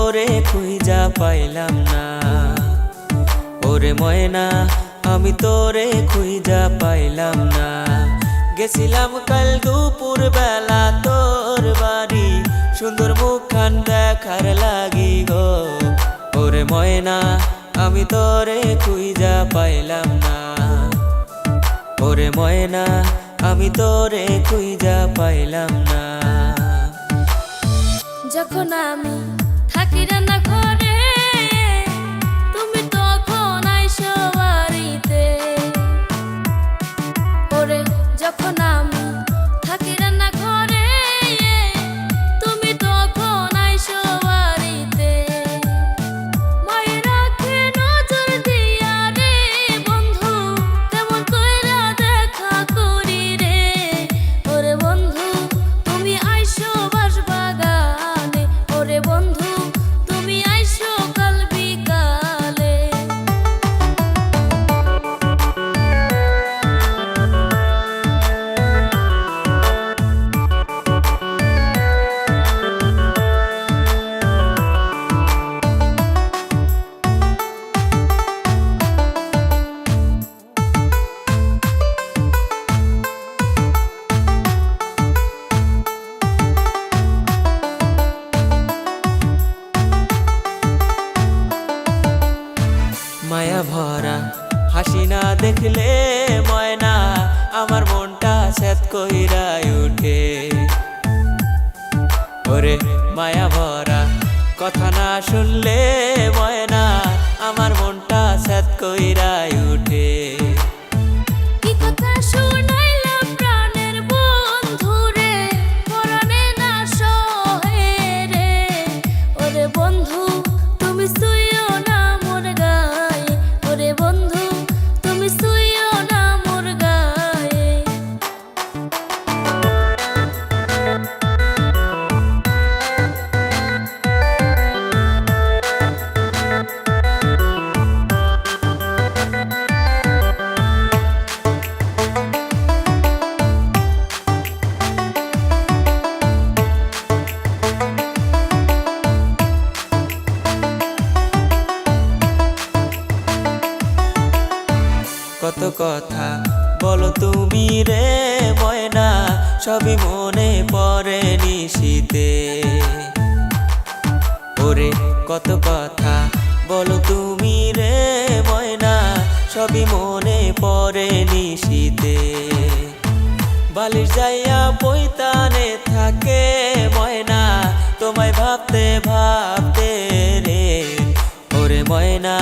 তোরে খুঁজা পাইলাম না। ওরে ময়না আমি তোরে খুঁজা পাইলাম না। গেছিলাম কাল দুপুর বেলা তোর বাড়ি, সুন্দর মুখখান দেখার লাগি গো। ওরে ময়না আমি তোরে খুঁজা পাইলাম না। ওরে ময়না আমি তোরে খুঁজা পাইলাম না। যখন আমি থাকি রান্না ঘরে, তুমি তখন আইসো বাড়িতে। ওরে যখন আমি থাকি রান্না ঘরে, তুমি তখন আইসো বাড়িতে। মায়ের রাখে নজর দিয়া রে বন্ধু, কেমন কইরা দেখা করি রে। ওরে বন্ধু তুমি আইসো বাঁশবাগানে, ওরে বন্ধু তুমি আইসো কাল বিকালে। মায়া ভরা হাসি না দেখলে ময়না আমার মনটা স্যাত কইরা উঠে। ওরে মায়া ভরা কথা না শুনলে ময়না আমার মনটা স্যাত কইরা উঠে। কি কথা শুনাইলা প্রাণের বন্ধু রে, পরাণে না সহে রে। ওরে বন্ধু তুমি শুইও না মোর গায়ে, ওরে বন্ধু তুমি শুইও না মোর গায়ে। কত কথা বলো তুমি রে ময়না, সবই মনে পড়ে নিশিতে। ওরে কত কথা বলো তুমি রে ময়না, সবই মনে পড়ে নিশিতে। বালিশ যাইয়া পৈতানে থাকে ময়না, তোমায় ভাবতে ভাবতে রে। ওরে ময়না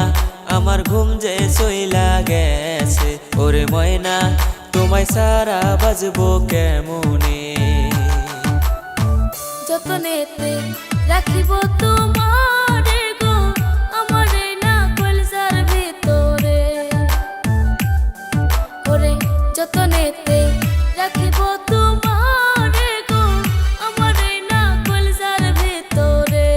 আমার ঘুম যে চইলা গেছে। ওরে ময়না তোমায় সারা বাজবো কেমনে। যতনেতে রাখিব তোমারে গো, আমারে না কলজার ভিতরে। ওরে যতনেতে রাখিব তোমারে গো, আমারে না কলজার ভিতরে।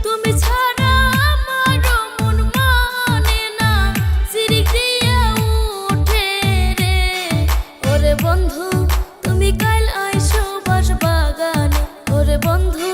তুমি ছাড়া আমার মন মানে না, সিরিক দিয়া উঠে রে। ওরে বন্ধু তুমি কাল আইসো বাঁশবাগানে, ওরে বন্ধু